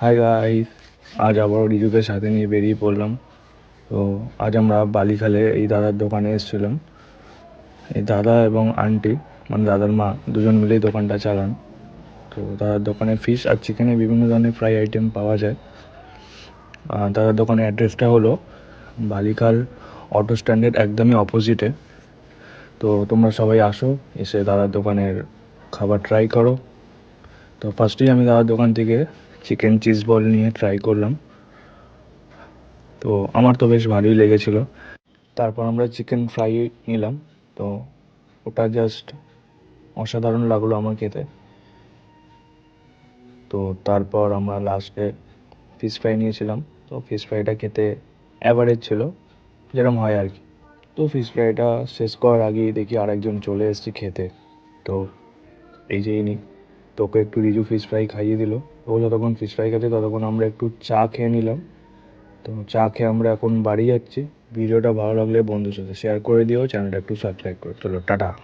Hi guys, আজ আবারও রিজুকে সাথে নিয়ে বেরিয়ে পড়লাম। তো আজ আমরা বালিখালে এই দাদার দোকানে এসেছিলাম। এই দাদা এবং আন্টি, মানে দাদার মা, দুজন মিলেই দোকানটা চালান। তো দাদার দোকানে ফিশ আর চিকেনের বিভিন্ন ধরনের ফ্রাই আইটেম পাওয়া যায়। দাদার দোকানের অ্যাড্রেসটা হলো বালিখাল অটো স্ট্যান্ডের একদমই অপোজিটে। তো তোমরা সবাই আসো, এসে দাদার দোকানের খাবার ট্রাই করো। তো ফার্স্টেই আমি দাদার দোকান থেকে চিকেন চিজ বল নিয়ে ট্রাই করলাম। তো আমার তো বেশ ভালোই লেগেছিলো। তারপর আমরা চিকেন ফ্রাই নিলাম। তো ওটা জাস্ট অসাধারণ লাগলো আমার খেতে। তো তারপর আমরা লাস্টে ফিশ ফ্রাই নিয়েছিলাম। তো ফিশ ফ্রাইটা খেতে অ্যাভারেজ ছিল, যেরকম হয় আর কি। তো ফিশ ফ্রাইটা শেষ করার আগেই দেখি আরেকজন চলে এসেছে খেতে। তো এই যে ইনি, তোকে একটু রিজু ফিশ ফ্রাই খাইয়ে দিল। ও যতক্ষণ ফিশ ফ্রাই খাচ্ছে ততক্ষণ আমরা একটু চা খেয়ে নিলাম। তো চা খেয়ে আমরা এখন বাড়ি যাচ্ছি। ভিডিওটা ভালো লাগলে বন্ধুর সাথে শেয়ার করে দিও, চ্যানেলটা একটু সাবস্ক্রাইব করে চলো, টাটা।